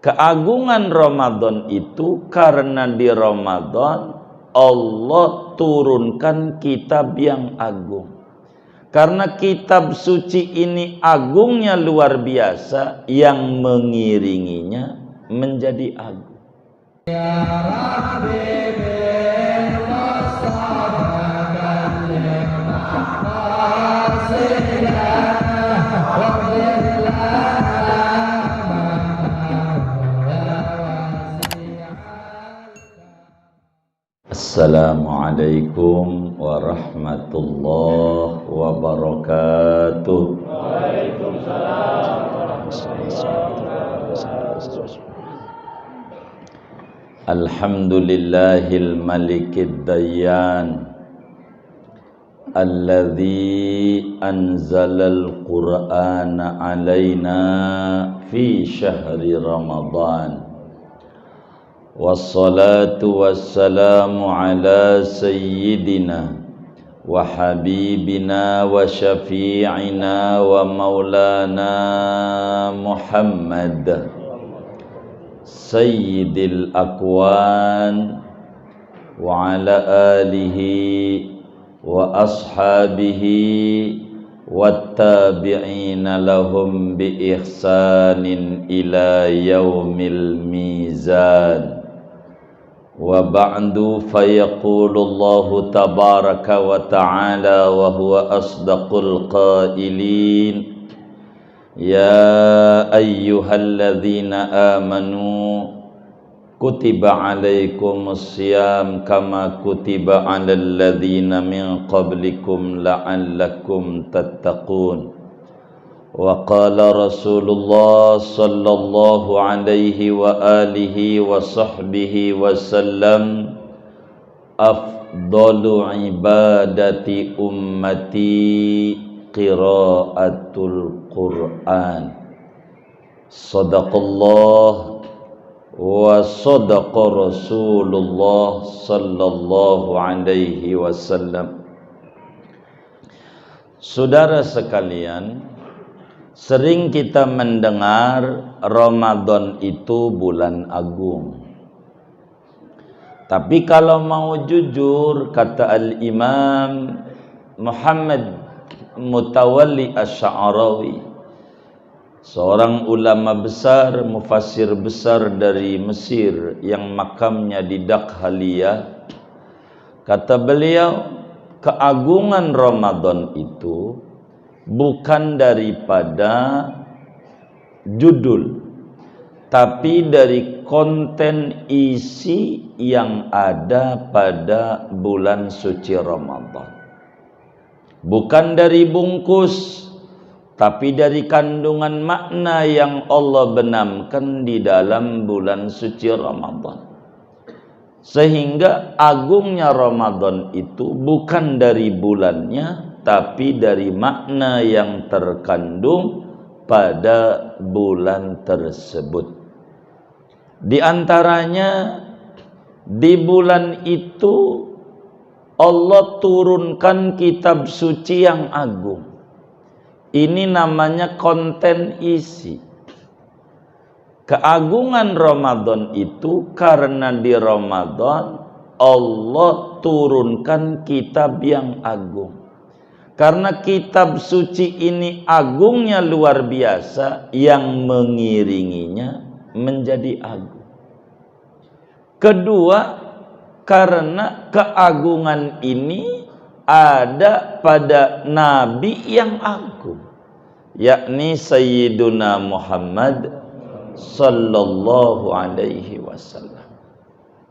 Keagungan Ramadan itu karena di Ramadan Allah turunkan kitab yang agung. Karena kitab suci ini agungnya luar biasa, yang mengiringinya menjadi agung. Ya Rabbi Assalamualaikum warahmatullahi wabarakatuh. Waalaikumsalam warahmatullahi wabarakatuh. Alhamdulillahil malikid dayyan alladzi anzalal qur'ana alaina fi syahri Ramadan. Wassalatu wassalamu ala sayyidina wa habibina wa syafi'ina wa maulana Muhammad sayyidil akwan wa ala alihi wa ashabihi wattabi'ina lahum bi ihsanin ila yaumil mizan. Wa ba'du fayaqulullahu tabaraka wa ta'ala wa huwa asdaqul qailin ya ayyuhalladzina amanu kutiba alaikumus syiyam kama kutiba alal ladzina min qablikum la'allakum tattaqun. Wa qala Rasulullah sallallahu alaihi wa alihi wa sahbihi wasallam afdalu ibadati ummati qiraatul Qur'an. Sadaqallah wa sadaqa Rasulullah sallallahu alaihi wasallam. Saudara sekalian, sering kita mendengar Ramadan itu bulan agung. Tapi kalau mau jujur, kata Al-Imam Muhammad Mutawalli Asy'arawi, seorang ulama besar, mufassir besar dari Mesir yang makamnya di Dakhaliya, kata beliau, keagungan Ramadan itu bukan daripada judul, tapi dari konten isi yang ada pada bulan suci Ramadan. Bukan dari bungkus, tapi dari kandungan makna yang Allah benamkan di dalam bulan suci Ramadan. Sehingga agungnya Ramadan itu bukan dari bulannya, tapi dari makna yang terkandung pada bulan tersebut. Di antaranya, di bulan itu Allah turunkan kitab suci yang agung. Ini namanya konten isi. Keagungan Ramadan itu karena di Ramadan Allah turunkan kitab yang agung. Karena kitab suci ini agungnya luar biasa, yang mengiringinya menjadi agung. Kedua, karena keagungan ini ada pada Nabi yang agung, yakni Sayyiduna Muhammad sallallahu alaihi wasallam.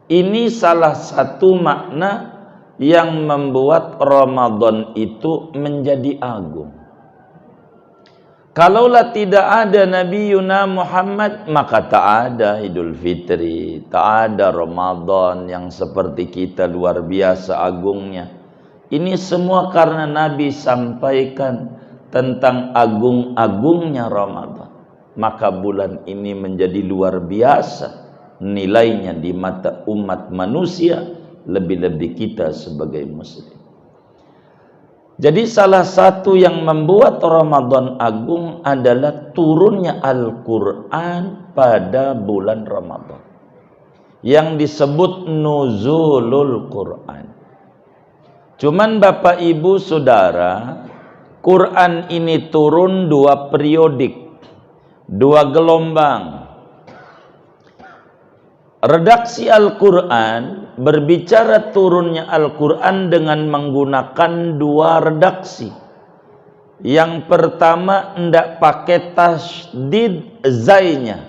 Ini salah satu makna yang membuat Ramadan itu menjadi agung. Kalaulah tidak ada Nabi Yuna Muhammad, maka tak ada Idul Fitri, tak ada Ramadan yang seperti kita luar biasa agungnya. Ini semua karena Nabi sampaikan tentang agung-agungnya Ramadan. Maka bulan ini menjadi luar biasa nilainya di mata umat manusia, lebih-lebih kita sebagai muslim. Jadi salah satu yang membuat Ramadan agung adalah turunnya Al-Quran pada bulan Ramadan, yang disebut nuzulul Quran. Cuman Bapak Ibu Saudara, Quran ini turun dua periodik, dua gelombang. Redaksi Al-Quran berbicara turunnya Al-Quran dengan menggunakan dua redaksi. Yang pertama, ndak pakai tasdid zainya.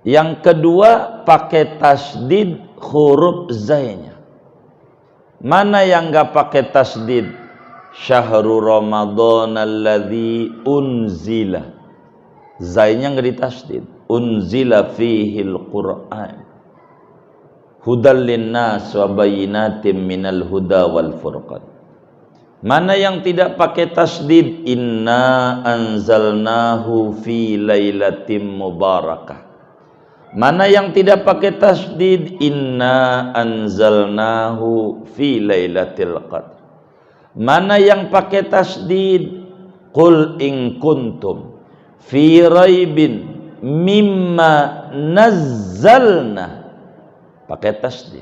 Yang kedua, pakai tasdid huruf zainya. Mana yang nggak pakai tasdid? Syahrul Ramadan alladzi unzila. Zainya nggak ditasdid. Unzila fihil Qur'an hudal linnas wa bayyinatin minal huda wal furqan. Mana yang tidak pakai tasdid? Inna anzalnahu fi lailatin mubarakah. Mana yang tidak pakai tasdid? Inna anzalnahu fi lailatul qadr. Mana yang pakai tasdid? Qul in kuntum fi raibin mimma nazzalna, pakai tasdid,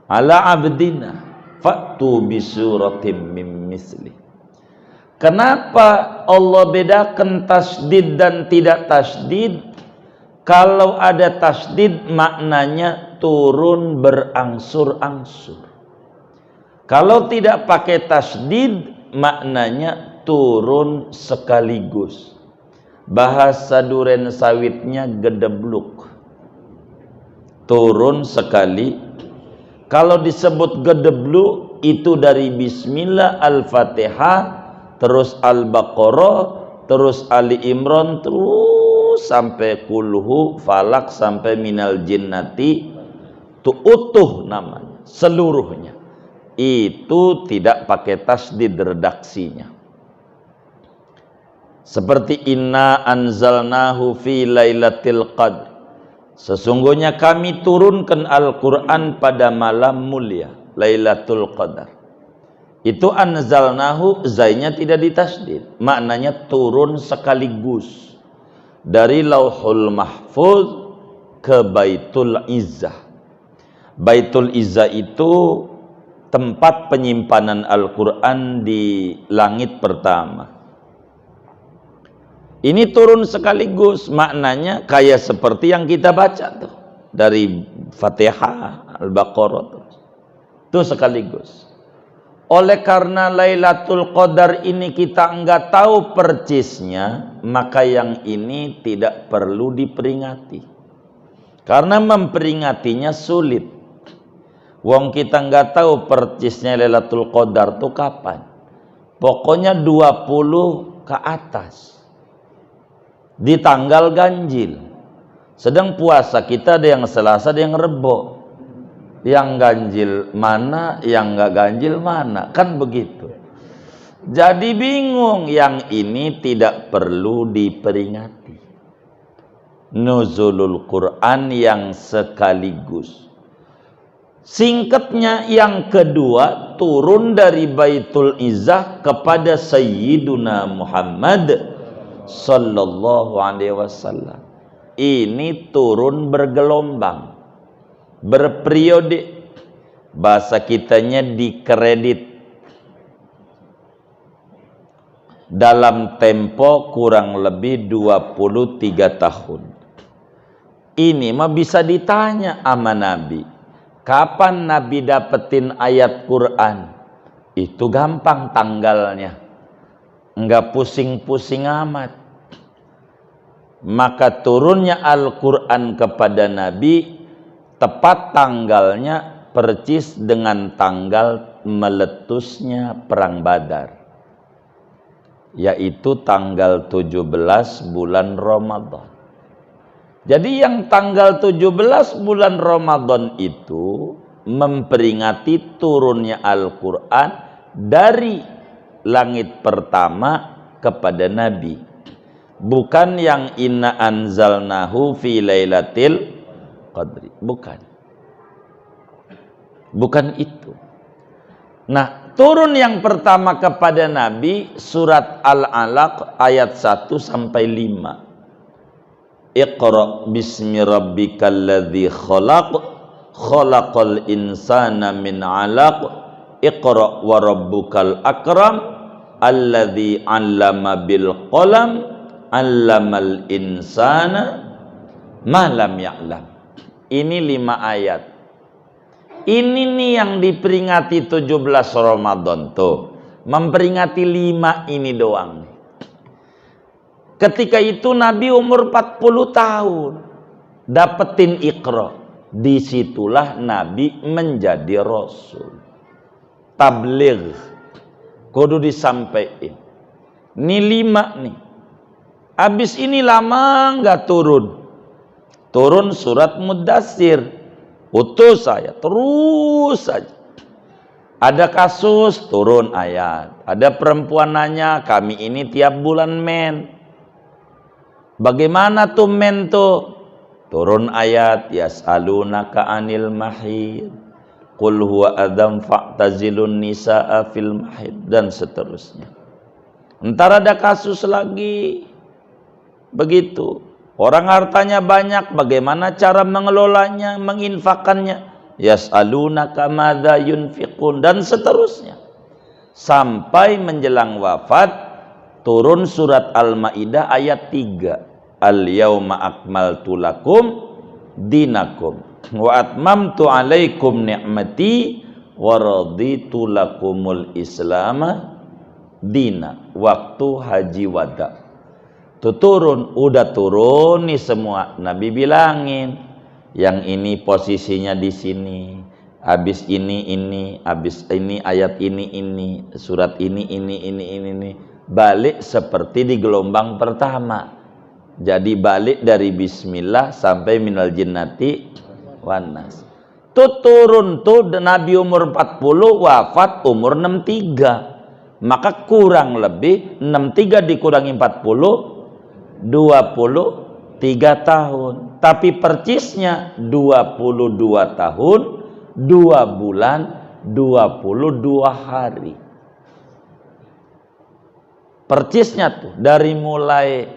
ala abdina fa'tu bisuratim min misli. Kenapa Allah bedakan tasdid dan tidak tasdid? Kalau ada tasdid maknanya turun berangsur-angsur. Kalau tidak pakai tasdid maknanya turun sekaligus. Bahasa duren sawitnya gedebluk, turun sekali. Kalau disebut gedebluk itu dari Bismillah, Al-Fatihah, terus Al-Baqarah, terus Ali Imran, terus sampai kulhu, falak, sampai minal jinnati, itu utuh namanya, seluruhnya. Itu tidak pakai tasdid redaksinya. Seperti inna anzalnahu fi lailatul qadr. Sesungguhnya kami turunkan Al-Quran pada malam mulia, Lailatul Qadar. Itu anzalnahu, zainya tidak ditasdid. Maknanya turun sekaligus. Dari Lauhul Mahfuz ke Baitul Izzah. Baitul Izzah itu tempat penyimpanan Al-Quran di langit pertama. Ini turun sekaligus, maknanya kayak seperti yang kita baca tuh dari Fatihah, Al-Baqarah itu sekaligus. Oleh karena Lailatul Qadar ini kita enggak tahu percisnya, maka yang ini tidak perlu diperingati. Karena memperingatinya sulit. Wong kita enggak tahu percisnya Lailatul Qadar itu kapan. Pokoknya 20 ke atas. Di tanggal ganjil. Sedang puasa kita ada yang Selasa, ada yang Rebo. Yang ganjil mana, yang enggak ganjil mana, kan begitu. Jadi bingung, yang ini tidak perlu diperingati. Nuzulul Quran yang sekaligus. Singkatnya yang kedua, turun dari Baitul Izzah kepada Sayyiduna Muhammad sallallahu alaihi wasallam. Ini turun bergelombang, berperiode. Bahasa kitanya dikredit dalam tempo kurang lebih 23 tahun. Ini mah bisa ditanya sama Nabi, kapan Nabi dapetin ayat Quran? Itu gampang tanggalnya, enggak pusing-pusing amat. Maka turunnya Al-Quran kepada Nabi tepat tanggalnya percis dengan tanggal meletusnya perang Badar, yaitu tanggal 17 bulan Ramadan. Jadi yang tanggal 17 bulan Ramadan itu memperingati turunnya Al-Quran dari langit pertama kepada Nabi. Bukan yang inna anzalnahu fi lailatil qadri. Bukan. Bukan itu. Nah, turun yang pertama kepada Nabi surat Al-Alaq ayat 1 sampai 5. Iqra bismi rabbikal ladzi khalaq khalaqal insana min 'alaq iqra wa rabbukal akram alladzi 'allama bil qalam 'allamal insana ma lam ya'lam. Ini 5 ayat. Ini nih yang diperingati 17 Ramadan tuh. Memperingati 5 ini doang. Ketika itu Nabi umur 40 tahun. Dapetin Iqra. Disitulah Nabi menjadi Rasul. Tabligh. Kudu disampaikan. Ini 5 nih. Habis ini lama nggak turun. Turun surat Muddatsir. Putus saya terus saja. Ada kasus turun ayat. Ada perempuan nanya, kami ini tiap bulan men. Bagaimana tuh men tuh? Turun ayat, yas'alunaka 'anil mahid. Qul huwa adzam fa'tazilun nisaa fil mahid, dan seterusnya. Entar ada kasus lagi. Begitu. Orang hartanya banyak, bagaimana cara mengelolanya, menginfakannya? Yas'alunaka madza yunfiqun, dan seterusnya. Sampai menjelang wafat, turun surat Al-Maidah ayat 3. Al-yauma akmaltu lakum dinakum wa atmamtu alaikum ni'mati wa raditu lakumul islama dina. Waktu haji wada. Tuh turun, udah turun nih semua. Nabi bilangin, yang ini posisinya di sini, habis ini, habis ini ayat ini, surat ini, balik seperti di gelombang pertama. Jadi balik dari Bismillah sampai minal jinnati wan nas. Tuh turun tuh Nabi umur 40, wafat umur 63. Maka kurang lebih 63 dikurangi 40, 23 tahun. Tapi percisnya 22 tahun 2 bulan 22 hari. Percisnya tuh dari mulai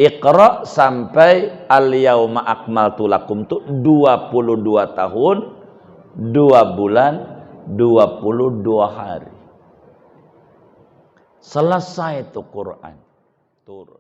Iqra sampai al-yauma akmaltu lakum tuh 22 tahun 2 bulan 22 hari. Selesai tuh Quran turun.